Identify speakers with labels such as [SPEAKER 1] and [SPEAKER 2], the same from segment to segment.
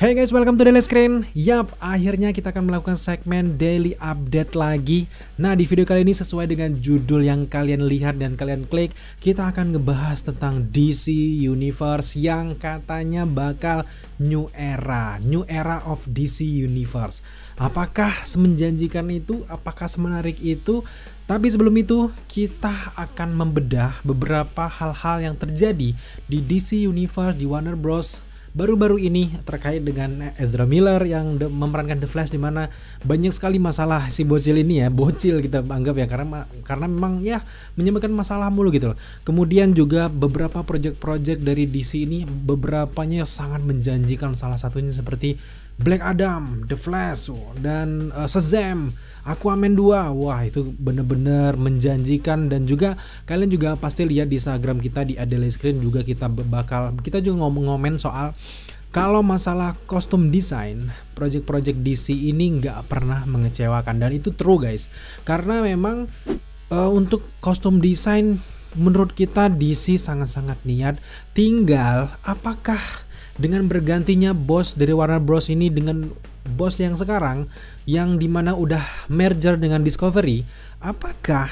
[SPEAKER 1] Hey guys, welcome to Daily Screen. Yap, akhirnya kita akan melakukan segmen daily update lagi. Nah, di video kali ini sesuai dengan judul yang kalian lihat dan kalian klik, kita akan ngebahas tentang DC Universe yang katanya bakal new era of DC Universe. Apakah semenjanjikan itu? Apakah semenarik itu? Tapi sebelum itu, kita akan membedah beberapa hal-hal yang terjadi di DC Universe di Warner Bros. Baru-baru ini terkait dengan Ezra Miller yang memerankan The Flash, dimana banyak sekali masalah si bocil ini ya, bocil kita anggap ya, karena memang ya menyebabkan masalah mulu gitu loh. Kemudian juga beberapa project-project dari DC ini beberapanya sangat menjanjikan, salah satunya seperti Black Adam, The Flash, dan Shazam, Aquaman 2. Wah, itu bener-bener menjanjikan. Dan juga kalian juga pasti lihat di Instagram kita di Daily Screen juga kita juga ngomong-ngomen soal kalau masalah kostum desain, project-project DC ini nggak pernah mengecewakan. Dan itu true guys, karena memang untuk kostum desain menurut kita DC sangat-sangat niat. Tinggal apakah dengan bergantinya bos dari Warner Bros ini dengan bos yang sekarang, yang dimana udah merger dengan Discovery, apakah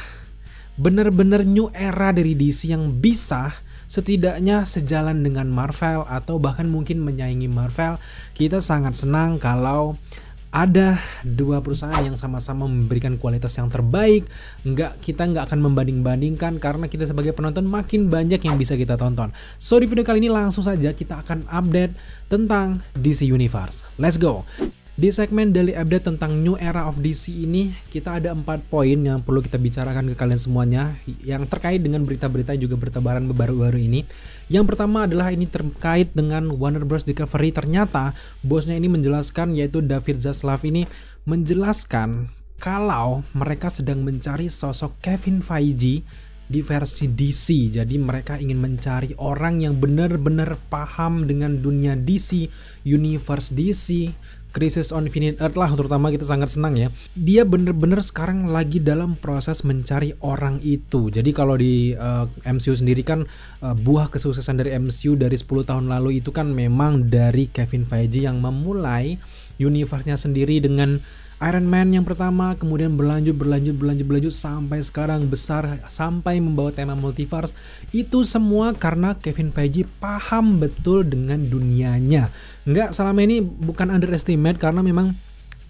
[SPEAKER 1] benar-benar new era dari DC yang bisa setidaknya sejalan dengan Marvel atau bahkan mungkin menyaingi Marvel? Kita sangat senang kalau ada dua perusahaan yang sama-sama memberikan kualitas yang terbaik. Kita nggak akan membanding-bandingkan, karena kita sebagai penonton makin banyak yang bisa kita tonton. So di video kali ini langsung saja kita akan update tentang DC Universe. Let's go. Di segmen daily update tentang new era of DC ini, kita ada 4 poin yang perlu kita bicarakan ke kalian semuanya, yang terkait dengan berita-berita juga bertebaran baru-baru ini. Yang pertama adalah ini terkait dengan Warner Bros. Discovery. Ternyata bosnya ini menjelaskan, yaitu David Zaslav ini menjelaskan kalau mereka sedang mencari sosok Kevin Feige di versi DC. Jadi mereka ingin mencari orang yang benar-benar paham dengan dunia DC, universe DC, Crisis on Infinite Earth lah terutama. Kita sangat senang ya, dia bener-bener sekarang lagi dalam proses mencari orang itu. Jadi kalau di MCU sendiri kan buah kesuksesan dari MCU dari 10 tahun lalu itu kan memang dari Kevin Feige yang memulai universe-nya sendiri dengan Iron Man yang pertama, kemudian berlanjut sampai sekarang besar, sampai membawa tema multiverse. Itu semua karena Kevin Feige paham betul dengan dunianya. Enggak, selama ini bukan underestimate, karena memang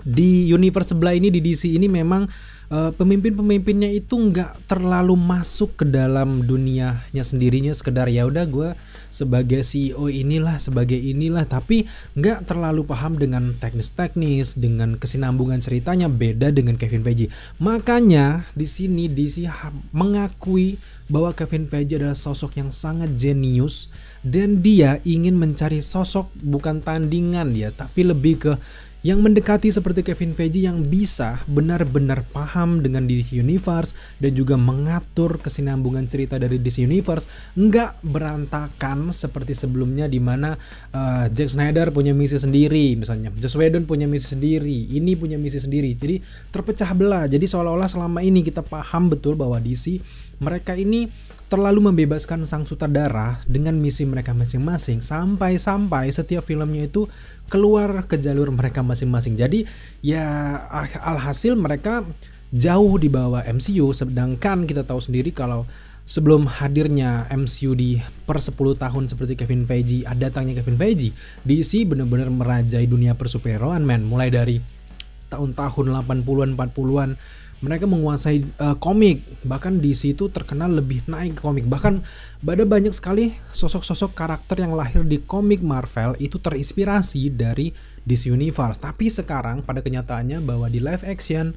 [SPEAKER 1] di universe sebelah ini, di DC ini memang pemimpin-pemimpinnya itu nggak terlalu masuk ke dalam dunianya sendirinya, sekedar ya udah gue sebagai CEO inilah, tapi nggak terlalu paham dengan teknis-teknis, dengan kesinambungan ceritanya. Beda dengan Kevin Feige. Makanya di sini DC mengakui bahwa Kevin Feige adalah sosok yang sangat jenius, dan dia ingin mencari sosok bukan tandingan ya, tapi lebih ke yang mendekati seperti Kevin Feige, yang bisa benar-benar paham dengan DC Universe dan juga mengatur kesinambungan cerita dari DC Universe, nggak berantakan seperti sebelumnya, di mana Zack Snyder punya misi sendiri, misalnya Joss Whedon punya misi sendiri, ini punya misi sendiri, jadi terpecah belah. Jadi seolah-olah selama ini kita paham betul bahwa DC mereka ini terlalu membebaskan sang sutradara dengan misi mereka masing-masing, sampai setiap filmnya itu keluar ke jalur mereka masing-masing. Jadi ya alhasil mereka jauh di bawah MCU. Sedangkan kita tahu sendiri kalau sebelum hadirnya MCU di per 10 tahun seperti Kevin Feige, datangnya Kevin Feige, DC benar-benar merajai dunia persuperheroan, man. Mulai dari tahun-tahun 80-an, 40-an mereka menguasai komik. Bahkan DC itu terkenal lebih naik ke komik. Bahkan ada banyak sekali sosok-sosok karakter yang lahir di komik Marvel itu terinspirasi dari DC Universe. Tapi sekarang pada kenyataannya bahwa di live action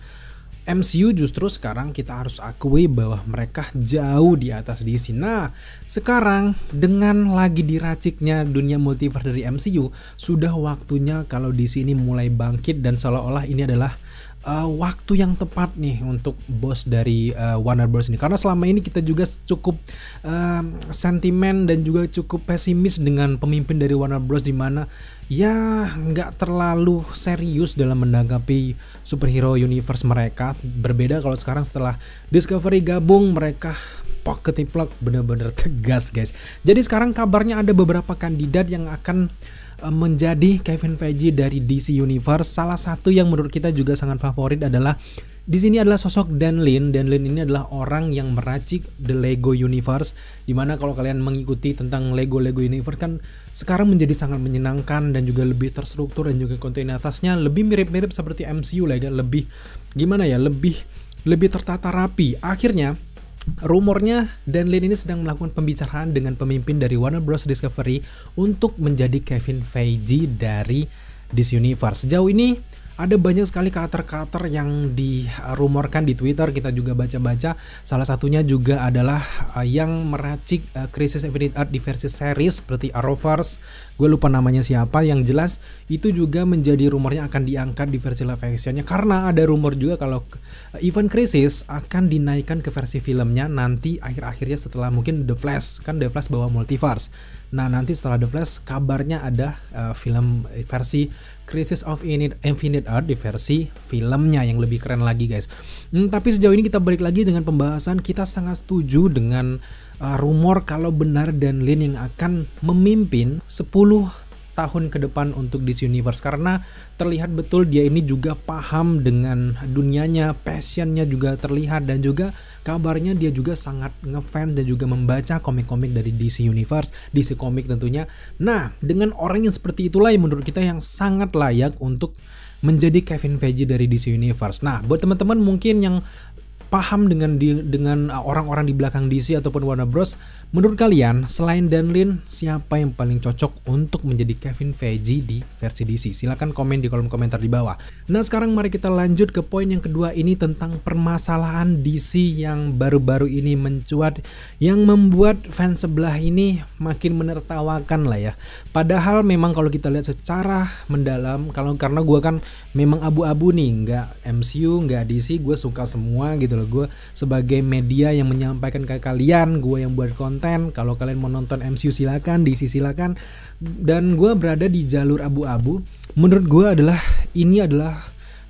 [SPEAKER 1] MCU justru sekarang kita harus akui bahwa mereka jauh di atas DC. Nah, sekarang dengan lagi diraciknya dunia multiverse dari MCU, sudah waktunya kalau DC ini mulai bangkit, dan seolah-olah ini adalah waktu yang tepat nih untuk bos dari Warner Bros ini. Karena selama ini kita juga cukup sentimen dan juga cukup pesimis dengan pemimpin dari Warner Bros, di mana ya nggak terlalu serius dalam menanggapi superhero universe mereka. Berbeda kalau sekarang setelah Discovery gabung, mereka ketiplok, bener-bener tegas guys. Jadi sekarang kabarnya ada beberapa kandidat yang akan menjadi Kevin Feige dari DC Universe. Salah satu yang menurut kita juga sangat favorit adalah di sini adalah sosok Dan Lin. Dan Lin ini adalah orang yang meracik The Lego Universe, dimana kalau kalian mengikuti tentang Lego Universe kan sekarang menjadi sangat menyenangkan dan juga lebih terstruktur, dan juga kontinuitasnya lebih mirip-mirip seperti MCU lah ya, lebih gimana ya, lebih tertata rapi. Akhirnya rumornya Dan Lin ini sedang melakukan pembicaraan dengan pemimpin dari Warner Bros Discovery untuk menjadi Kevin Feige dari DC Universe. Sejauh ini ada banyak sekali karakter-karakter yang dirumorkan di Twitter, kita juga baca-baca. Salah satunya juga adalah yang meracik Crisis Infinite Earth di versi series seperti Arrowverse. Gue lupa namanya siapa, yang jelas itu juga menjadi rumornya akan diangkat di versi live actionnya. Karena ada rumor juga kalau event Crisis akan dinaikkan ke versi filmnya nanti akhir-akhirnya setelah mungkin The Flash. Kan The Flash bawa multiverse. Nah nanti setelah The Flash kabarnya ada film versi Crisis of Infinite Earth di versi filmnya yang lebih keren lagi guys. Tapi sejauh ini kita balik lagi dengan pembahasan, kita sangat setuju dengan rumor kalau benar Dan Lin yang akan memimpin 10 tahun ke depan untuk DC Universe, karena terlihat betul dia ini juga paham dengan dunianya, passionnya juga terlihat, dan juga kabarnya dia juga sangat ngefans dan juga membaca komik-komik dari DC Universe, DC Comics tentunya. Nah, dengan orang yang seperti itulah yang menurut kita yang sangat layak untuk menjadi Kevin Feige dari DC Universe. Nah, buat teman-teman mungkin yang paham dengan orang-orang di belakang DC ataupun Warner Bros, menurut kalian selain Dan Lin siapa yang paling cocok untuk menjadi Kevin Feige di versi DC? Silahkan komen di kolom komentar di bawah. Nah sekarang mari kita lanjut ke poin yang kedua, ini tentang permasalahan DC yang baru-baru ini mencuat, yang membuat fans sebelah ini makin menertawakan lah ya. Padahal memang kalau kita lihat secara mendalam, karena gue kan memang abu-abu nih, nggak MCU nggak DC, gue suka semua gitu loh. Gue sebagai media yang menyampaikan ke kalian, gue yang buat konten. Kalau kalian mau nonton MCU silakan, DC silakan, dan gue berada di jalur abu-abu. Menurut gue ini adalah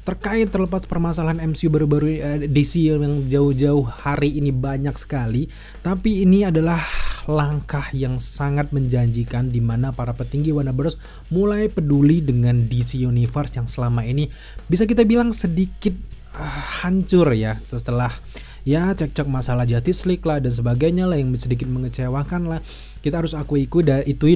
[SPEAKER 1] terkait terlepas permasalahan MCU baru-baru DC yang jauh-jauh hari ini banyak sekali, tapi ini adalah langkah yang sangat menjanjikan di mana para petinggi Warner Bros mulai peduli dengan DC Universe yang selama ini bisa kita bilang sedikit hancur ya, setelah ya cekcok masalah Justice League lah dan sebagainya lah yang sedikit mengecewakan lah. Kita harus akui itu,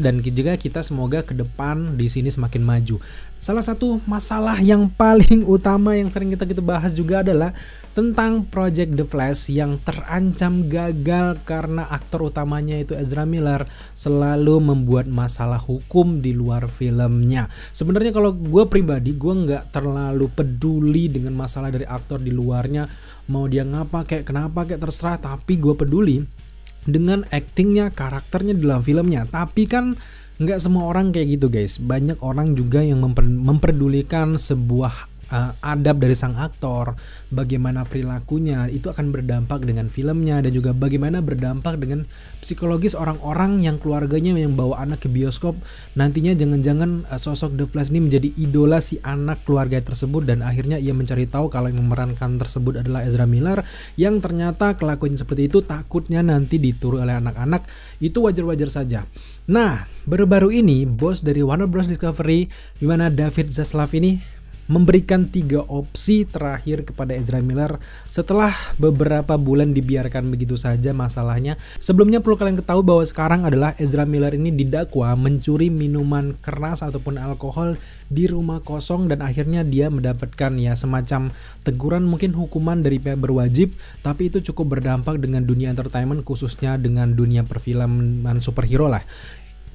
[SPEAKER 1] dan juga kita semoga ke depan di sini semakin maju. Salah satu masalah yang paling utama yang sering kita bahas juga adalah tentang Project The Flash yang terancam gagal karena aktor utamanya itu Ezra Miller selalu membuat masalah hukum di luar filmnya. Sebenarnya kalau gue pribadi, gue nggak terlalu peduli dengan masalah dari aktor di luarnya, mau dia ngapa kayak kenapa kayak terserah, tapi gue peduli dengan aktingnya, karakternya dalam filmnya. Tapi kan nggak semua orang kayak gitu guys. Banyak orang juga yang memperdulikan sebuah adab dari sang aktor, bagaimana perilakunya itu akan berdampak dengan filmnya, dan juga bagaimana berdampak dengan psikologis orang-orang yang keluarganya yang bawa anak ke bioskop. Nantinya jangan-jangan sosok The Flash ini menjadi idola si anak keluarga tersebut, dan akhirnya ia mencari tahu kalau yang memerankan tersebut adalah Ezra Miller, yang ternyata kelakuannya seperti itu, takutnya nanti ditiru oleh anak-anak. Itu wajar-wajar saja. Nah, baru-baru ini bos dari Warner Bros Discovery, dimana David Zaslav ini memberikan 3 opsi terakhir kepada Ezra Miller setelah beberapa bulan dibiarkan begitu saja masalahnya. Sebelumnya perlu kalian ketahui bahwa sekarang adalah Ezra Miller ini didakwa mencuri minuman keras ataupun alkohol di rumah kosong, dan akhirnya dia mendapatkan ya semacam teguran, mungkin hukuman dari pihak berwajib, tapi itu cukup berdampak dengan dunia entertainment, khususnya dengan dunia perfilman superhero lah.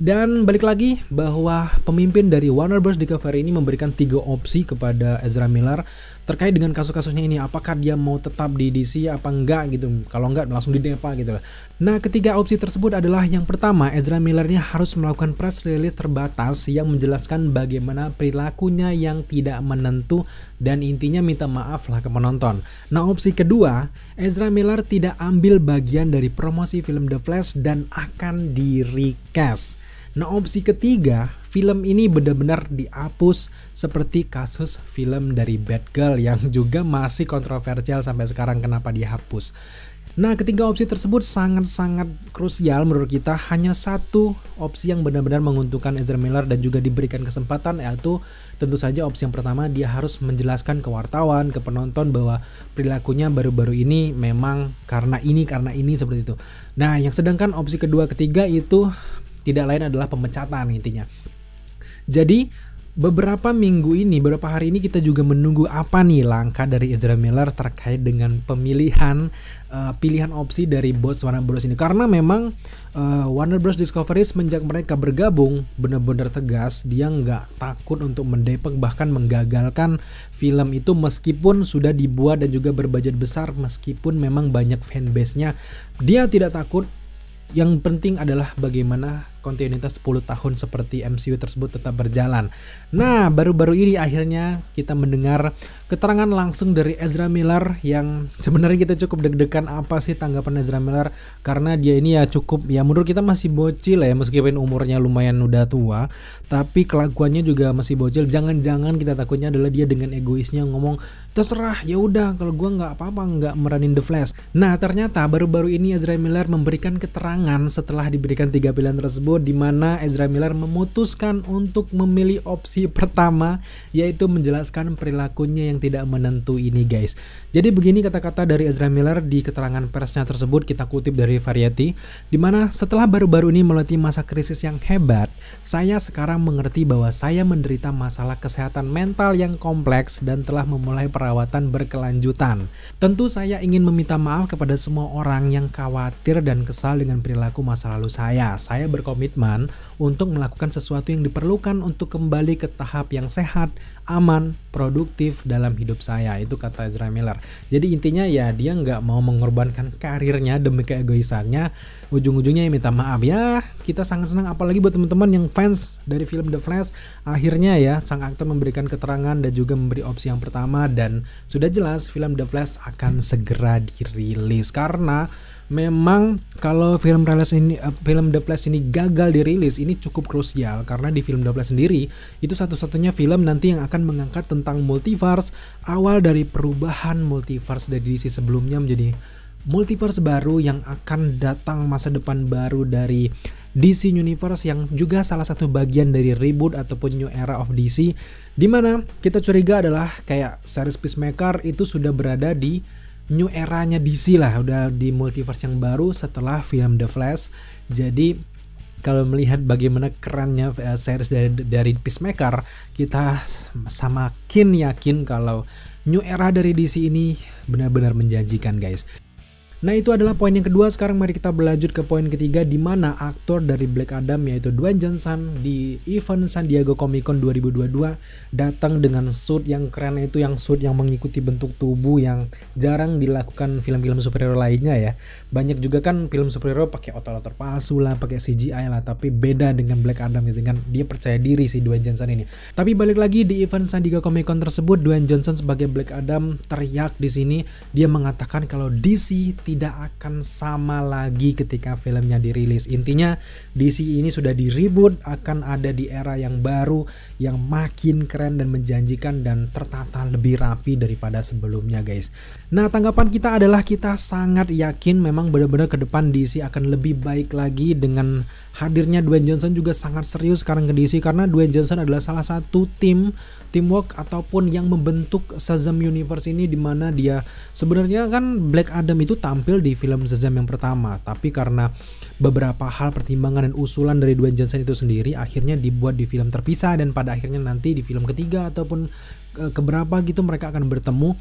[SPEAKER 1] Dan balik lagi bahwa pemimpin dari Warner Bros Discovery ini memberikan 3 opsi kepada Ezra Miller terkait dengan kasus-kasusnya ini, apakah dia mau tetap di DC apa enggak gitu. Kalau enggak langsung didepa gitu lah. Nah, ketiga opsi tersebut adalah yang pertama, Ezra Miller ini harus melakukan press release terbatas yang menjelaskan bagaimana perilakunya yang tidak menentu, dan intinya minta maaf lah ke penonton. Nah, opsi kedua, Ezra Miller tidak ambil bagian dari promosi film The Flash dan akan di-recast. Nah, opsi ketiga, film ini benar-benar dihapus seperti kasus film dari Batgirl yang juga masih kontroversial sampai sekarang kenapa dihapus. Nah, ketiga opsi tersebut sangat-sangat krusial menurut kita. Hanya satu opsi yang benar-benar menguntungkan Ezra Miller dan juga diberikan kesempatan, yaitu tentu saja opsi yang pertama, dia harus menjelaskan ke wartawan, ke penonton bahwa perilakunya baru-baru ini memang karena ini seperti itu. Nah, yang sedangkan opsi kedua ketiga itu tidak lain adalah pemecatan intinya. Jadi beberapa hari ini kita juga menunggu apa nih langkah dari Ezra Miller terkait dengan pilihan opsi dari bos Warner Bros ini. Karena memang Warner Bros Discovery semenjak mereka bergabung benar-benar tegas, dia nggak takut untuk mendepek bahkan menggagalkan film itu meskipun sudah dibuat dan juga berbudget besar, meskipun memang banyak fanbase-nya, dia tidak takut. Yang penting adalah bagaimana kontinuitas 10 tahun seperti MCU tersebut tetap berjalan. Nah, baru-baru ini akhirnya kita mendengar keterangan langsung dari Ezra Miller yang sebenarnya kita cukup deg-degan. Apa sih tanggapan Ezra Miller? Karena dia ini ya cukup, ya menurut kita masih bocil ya, meskipun umurnya lumayan udah tua, tapi kelakuannya juga masih bocil. Jangan-jangan kita takutnya adalah dia dengan egoisnya ngomong, terserah, ya udah kalau gua nggak apa-apa nggak meranin The Flash. Nah, ternyata baru-baru ini Ezra Miller memberikan keterangan setelah diberikan 3 pilihan tersebut, di mana Ezra Miller memutuskan untuk memilih opsi pertama, yaitu menjelaskan perilakunya yang tidak menentu ini guys. Jadi begini kata-kata dari Ezra Miller di keterangan persnya tersebut, kita kutip dari Variety, di mana setelah baru-baru ini melewati masa krisis yang hebat, saya sekarang mengerti bahwa saya menderita masalah kesehatan mental yang kompleks dan telah memulai perawatan berkelanjutan. Tentu saya ingin meminta maaf kepada semua orang yang khawatir dan kesal dengan perilaku masa lalu saya. Saya berkomitmen untuk melakukan sesuatu yang diperlukan untuk kembali ke tahap yang sehat, aman, produktif dalam hidup saya. Itu kata Ezra Miller. Jadi intinya ya dia nggak mau mengorbankan karirnya demi keegoisannya. Ujung-ujungnya ya minta maaf ya. Kita sangat senang apalagi buat teman-teman yang fans dari film The Flash. Akhirnya ya sang aktor memberikan keterangan dan juga memberi opsi yang pertama, dan sudah jelas film The Flash akan segera dirilis. Karena memang kalau film The Flash ini gagal dirilis, ini cukup krusial karena di film The Flash sendiri itu satu-satunya film nanti yang akan mengangkat tentang multiverse, awal dari perubahan multiverse dari DC sebelumnya menjadi multiverse baru yang akan datang masa depan baru dari DC Universe, yang juga salah satu bagian dari reboot ataupun new era of DC, dimana kita curiga adalah kayak series Peacemaker itu sudah berada di new eranya DC lah, udah di multiverse yang baru setelah film The Flash. Jadi kalau melihat bagaimana kerannya series dari Peacemaker, kita semakin yakin kalau new era dari DC ini benar-benar menjanjikan guys. Nah, itu adalah poin yang kedua. Sekarang mari kita berlanjut ke poin ketiga, di mana aktor dari Black Adam yaitu Dwayne Johnson di event San Diego Comic Con 2022 datang dengan suit yang keren, itu yang suit yang mengikuti bentuk tubuh yang jarang dilakukan film-film superhero lainnya ya. Banyak juga kan film superhero pakai otot-otot palsu lah, pakai CGI lah, tapi beda dengan Black Adam gitu kan. Dia percaya diri si Dwayne Johnson ini. Tapi balik lagi di event San Diego Comic Con tersebut, Dwayne Johnson sebagai Black Adam teriak di sini. Dia mengatakan kalau DC tidak akan sama lagi ketika filmnya dirilis. Intinya DC ini sudah di reboot, akan ada di era yang baru yang makin keren dan menjanjikan dan tertata lebih rapi daripada sebelumnya guys. Nah, tanggapan kita adalah kita sangat yakin memang benar-benar ke depan DC akan lebih baik lagi dengan hadirnya Dwayne Johnson. Juga sangat serius sekarang ke DC karena Dwayne Johnson adalah salah satu teamwork ataupun yang membentuk Shazam Universe ini, dimana dia sebenarnya kan Black Adam itu tampil di film Shazam yang pertama, tapi karena beberapa hal pertimbangan dan usulan dari Dwayne Johnson itu sendiri akhirnya dibuat di film terpisah, dan pada akhirnya nanti di film ketiga ataupun keberapa gitu mereka akan bertemu.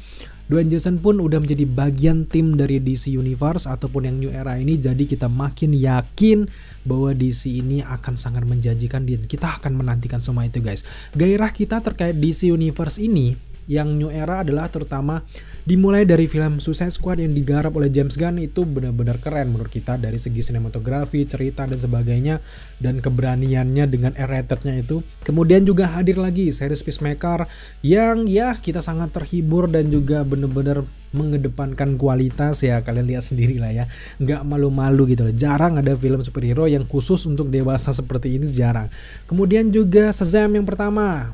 [SPEAKER 1] Dwayne Johnson pun udah menjadi bagian tim dari DC Universe ataupun yang new era ini, jadi kita makin yakin bahwa DC ini akan sangat menjanjikan dan kita akan menantikan semua itu guys. Gairah kita terkait DC Universe ini yang new era adalah terutama dimulai dari film Suicide Squad yang digarap oleh James Gunn. Itu benar-benar keren menurut kita dari segi sinematografi, cerita dan sebagainya, dan keberaniannya dengan R-rated-nya itu. Kemudian juga hadir lagi series Peacemaker yang ya kita sangat terhibur dan juga benar-benar mengedepankan kualitas ya, kalian lihat sendiri lah ya, nggak malu-malu gitu loh. Jarang ada film superhero yang khusus untuk dewasa seperti ini, jarang. Kemudian juga Shazam yang pertama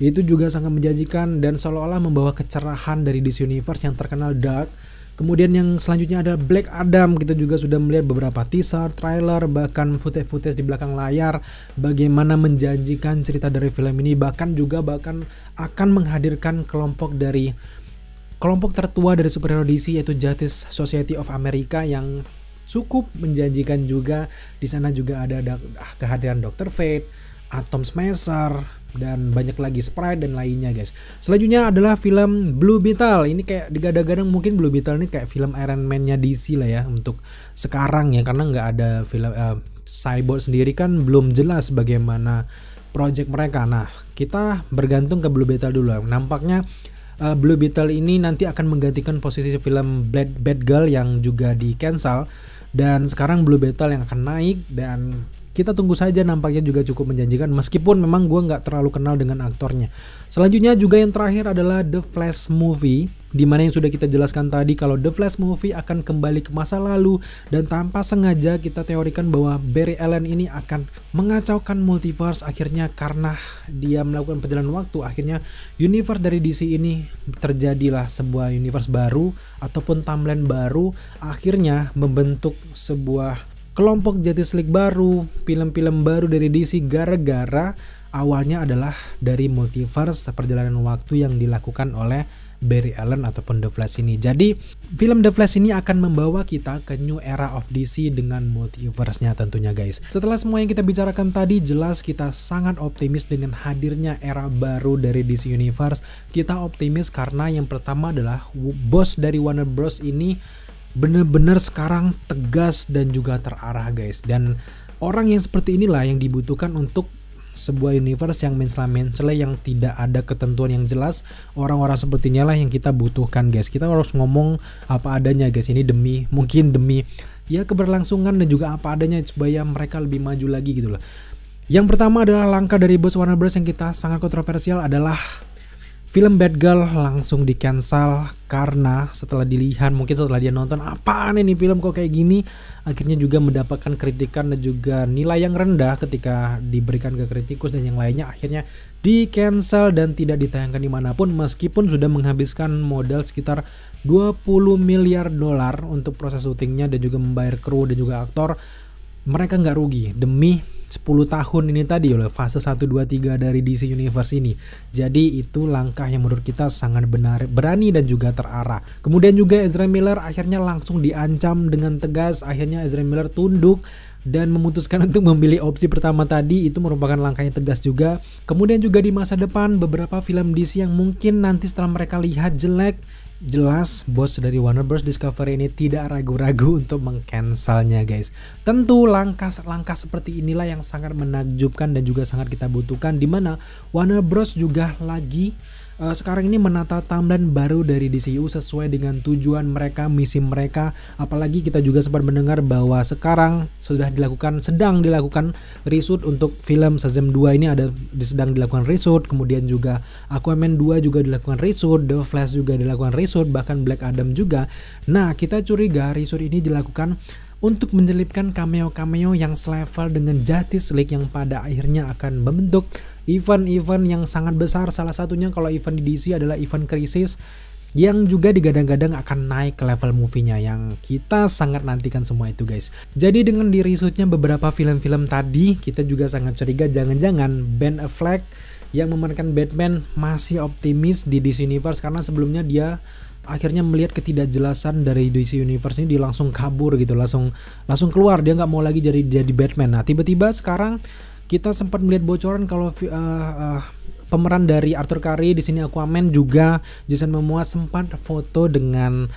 [SPEAKER 1] itu juga sangat menjanjikan dan seolah-olah membawa kecerahan dari DC Universe yang terkenal dark. Kemudian yang selanjutnya ada Black Adam. Kita juga sudah melihat beberapa teaser, trailer, bahkan footage di belakang layar bagaimana menjanjikan cerita dari film ini, bahkan akan menghadirkan kelompok tertua dari superhero DC, yaitu Justice Society of America, yang cukup menjanjikan juga. Di sana juga ada kehadiran Dr. Fate, Atom Smasher, dan banyak lagi, Sprite dan lainnya guys. Selanjutnya adalah film Blue Beetle. Ini kayak digadang-gadang mungkin Blue Beetle ini kayak film Iron Man-nya DC lah ya untuk sekarang ya, karena nggak ada film Cyborg sendiri kan belum jelas bagaimana project mereka. Nah, kita bergantung ke Blue Beetle dulu. Nampaknya Blue Beetle ini nanti akan menggantikan posisi film Batgirl yang juga di cancel, dan sekarang Blue Beetle yang akan naik, dan kita tunggu saja. Nampaknya juga cukup menjanjikan meskipun memang gue nggak terlalu kenal dengan aktornya. Selanjutnya juga yang terakhir adalah The Flash Movie, dimana yang sudah kita jelaskan tadi kalau The Flash Movie akan kembali ke masa lalu, dan tanpa sengaja kita teorikan bahwa Barry Allen ini akan mengacaukan multiverse akhirnya karena dia melakukan perjalanan waktu. Akhirnya universe dari DC ini terjadilah sebuah universe baru ataupun timeline baru, akhirnya membentuk sebuah kelompok Justice League baru, film-film baru dari DC gara-gara awalnya adalah dari multiverse perjalanan waktu yang dilakukan oleh Barry Allen ataupun The Flash ini. Jadi film The Flash ini akan membawa kita ke new era of DC dengan multiverse-nya tentunya guys. Setelah semua yang kita bicarakan tadi, jelas kita sangat optimis dengan hadirnya era baru dari DC Universe. Kita optimis karena yang pertama adalah bos dari Warner Bros ini bener-bener sekarang tegas dan juga terarah guys, dan orang yang seperti inilah yang dibutuhkan untuk sebuah universe yang mencela yang tidak ada ketentuan yang jelas. Orang-orang sepertinya lah yang kita butuhkan guys. Kita harus ngomong apa adanya guys, ini mungkin demi ya keberlangsungan dan juga apa adanya supaya mereka lebih maju lagi gitu loh. Yang pertama adalah langkah dari bos Warner Bros yang kita sangat kontroversial adalah film Batgirl langsung di cancel karena setelah dia nonton, apaan ini film kok kayak gini, akhirnya juga mendapatkan kritikan dan juga nilai yang rendah ketika diberikan ke kritikus dan yang lainnya, akhirnya di cancel dan tidak ditayangkan dimanapun meskipun sudah menghabiskan modal sekitar 20 miliar dolar untuk proses syutingnya dan juga membayar kru dan juga aktor. Mereka nggak rugi demi 10 tahun ini tadi oleh fase 1, 2, 3 dari DC Universe ini. Jadi itu langkah yang menurut kita sangat berani dan juga terarah. Kemudian juga Ezra Miller akhirnya langsung diancam dengan tegas. Akhirnya Ezra Miller tunduk dan memutuskan untuk memilih opsi pertama tadi. Itu merupakan langkah yang tegas juga. Kemudian juga di masa depan beberapa film DC yang mungkin nanti setelah mereka lihat jelek, jelas bos dari Warner Bros Discovery ini tidak ragu-ragu untuk mengcancelnya guys. Tentu langkah seperti inilah yang sangat menakjubkan dan juga sangat kita butuhkan, dimana Warner Bros juga lagi sekarang ini menata timeline baru dari DCU sesuai dengan tujuan mereka, misi mereka. Apalagi kita juga sempat mendengar bahwa sekarang sedang dilakukan reshoot untuk film Shazam 2 ini sedang dilakukan reshoot. Kemudian juga Aquaman 2 juga dilakukan reshoot, The Flash juga dilakukan reshoot, bahkan Black Adam juga. Nah, kita curiga reshoot ini dilakukan untuk menyelipkan cameo-cameo yang selevel dengan Justice League yang pada akhirnya akan membentuk event-event yang sangat besar. Salah satunya kalau event di DC adalah event Crisis yang juga digadang-gadang akan naik ke level movie-nya, yang kita sangat nantikan semua itu guys. Jadi dengan di reshootnya beberapa film-film tadi, kita juga sangat curiga jangan-jangan Ben Affleck yang memerankan Batman masih optimis di DC Universe, karena sebelumnya dia akhirnya melihat ketidakjelasan dari DC Universe ini, dia langsung kabur gitu, langsung keluar, dia nggak mau lagi jadi Batman. Nah, tiba-tiba sekarang kita sempat melihat bocoran kalau pemeran dari Arthur Curry di sini Aquaman, juga Jason Momoa sempat foto dengan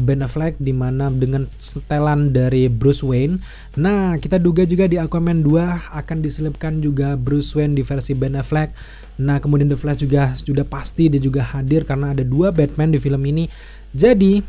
[SPEAKER 1] Ben Affleck di mana dengan setelan dari Bruce Wayne. Nah, kita duga juga di Aquaman 2 akan diselipkan juga Bruce Wayne di versi Ben Affleck. Nah, kemudian The Flash juga sudah pasti dia juga hadir karena ada 2 Batman di film ini. Jadi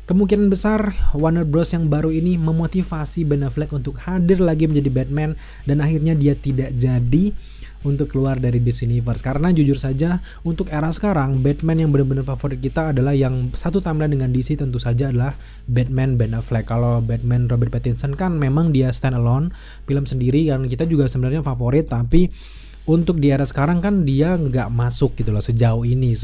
[SPEAKER 1] kemungkinan besar Warner Bros yang baru ini memotivasi Ben Affleck untuk hadir lagi menjadi Batman, dan akhirnya dia tidak jadi untuk keluar dari DC Universe. Karena jujur saja untuk era sekarang Batman yang benar-benar favorit kita adalah yang satu timeline dengan DC, tentu saja adalah Batman Ben Affleck. Kalau Batman Robert Pattinson kan memang dia stand alone, film sendiri, karena kita juga sebenarnya favorit, tapi untuk di era sekarang kan dia nggak masuk gitu loh sejauh ini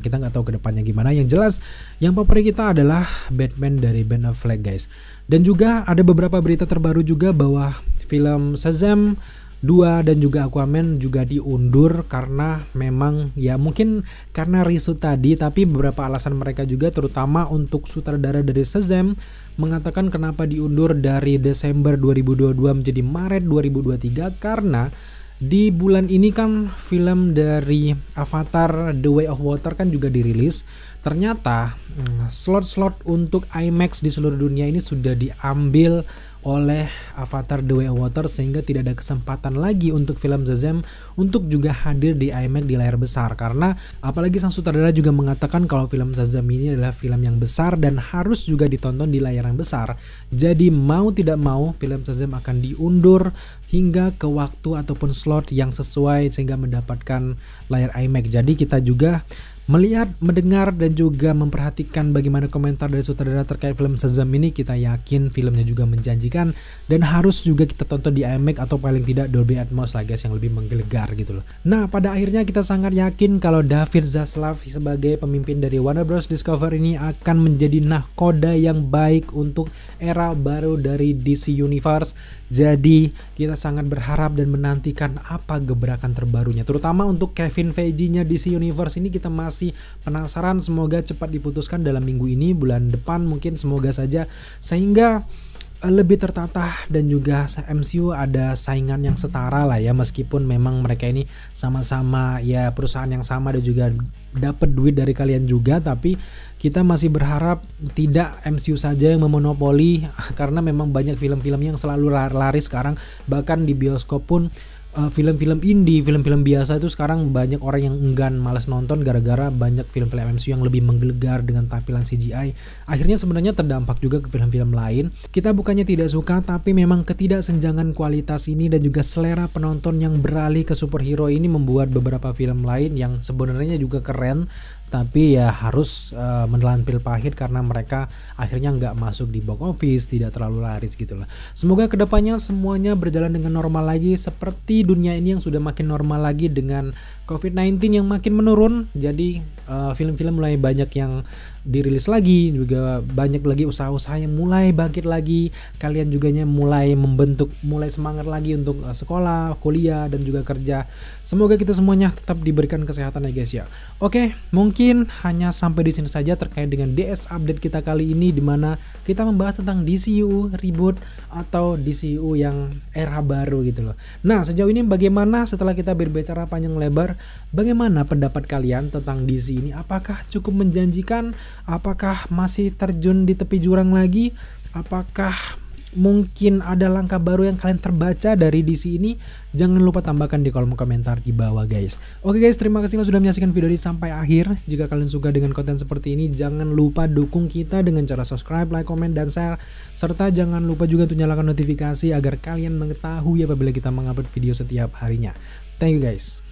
[SPEAKER 1] kita nggak tahu kedepannya gimana. Yang jelas yang favorit kita adalah Batman dari Ben Affleck guys. Dan juga ada beberapa berita terbaru juga bahwa film Shazam 2 dan juga Aquaman juga diundur karena memang ya mungkin karena reshoot tadi, tapi beberapa alasan mereka juga terutama untuk sutradara dari Shazam mengatakan kenapa diundur dari Desember 2022 menjadi Maret 2023 karena di bulan ini kan film dari Avatar The Way of Water kan juga dirilis. Ternyata slot-slot untuk IMAX di seluruh dunia ini sudah diambil oleh Avatar The Way of Water, sehingga tidak ada kesempatan lagi untuk film Shazam untuk juga hadir di IMAX di layar besar. Karena apalagi sang sutradara juga mengatakan kalau film Shazam ini adalah film yang besar dan harus juga ditonton di layar yang besar. Jadi mau tidak mau film Shazam akan diundur hingga ke waktu ataupun slot yang sesuai sehingga mendapatkan layar IMAX. Jadi kita juga melihat, mendengar dan juga memperhatikan bagaimana komentar dari sutradara terkait film Shazam ini, kita yakin filmnya juga menjanjikan dan harus juga kita tonton di IMAX atau paling tidak Dolby Atmos lah guys, yang lebih menggelegar gitu loh. Nah pada akhirnya kita sangat yakin kalau David Zaslav sebagai pemimpin dari Warner Bros Discover ini akan menjadi nahkoda yang baik untuk era baru dari DC Universe. Jadi kita sangat berharap dan menantikan apa gebrakan terbarunya, terutama untuk Kevin Feige-nya DC Universe ini. Kita masih penasaran, semoga cepat diputuskan dalam minggu ini, bulan depan mungkin, semoga saja, sehingga lebih tertata dan juga MCU ada saingan yang setara lah ya, meskipun memang mereka ini sama-sama ya perusahaan yang sama dan juga dapat duit dari kalian juga, tapi kita masih berharap tidak MCU saja yang memonopoli karena memang banyak film-film yang selalu laris sekarang, bahkan di bioskop pun film-film indie, film-film biasa itu sekarang banyak orang yang enggan, malas nonton gara-gara banyak film-film MCU yang lebih menggelegar dengan tampilan CGI. Akhirnya sebenarnya terdampak juga ke film-film lain. Kita bukannya tidak suka, tapi memang ketidaksenjangan kualitas ini dan juga selera penonton yang beralih ke superhero ini membuat beberapa film lain yang sebenarnya juga keren, tapi ya harus menelan pil pahit karena mereka akhirnya nggak masuk di box office, tidak terlalu laris gitu lah. Semoga kedepannya semuanya berjalan dengan normal lagi, seperti dunia ini yang sudah makin normal lagi dengan COVID-19 yang makin menurun. Jadi film-film mulai banyak yang dirilis lagi, juga banyak lagi usaha-usaha yang mulai bangkit lagi. Kalian juga mulai membentuk, mulai semangat lagi untuk sekolah, kuliah dan juga kerja. Semoga kita semuanya tetap diberikan kesehatan ya guys ya. Oke, mungkin hanya sampai di sini saja terkait dengan DS update kita kali ini, dimana kita membahas tentang DCU reboot atau DCU yang era baru gitu loh. Nah sejauh ini bagaimana setelah kita berbicara panjang lebar, bagaimana pendapat kalian tentang DC ini? Apakah cukup menjanjikan? Apakah masih terjun di tepi jurang lagi? Apakah mungkin ada langkah baru yang kalian terbaca dari DC ini? Jangan lupa tambahkan di kolom komentar di bawah guys. Oke guys, terima kasih sudah menyaksikan video ini sampai akhir. Jika kalian suka dengan konten seperti ini, jangan lupa dukung kita dengan cara subscribe, like, komen, dan share. Serta jangan lupa juga untuk nyalakan notifikasi agar kalian mengetahui apabila kita mengupload video setiap harinya. Thank you guys.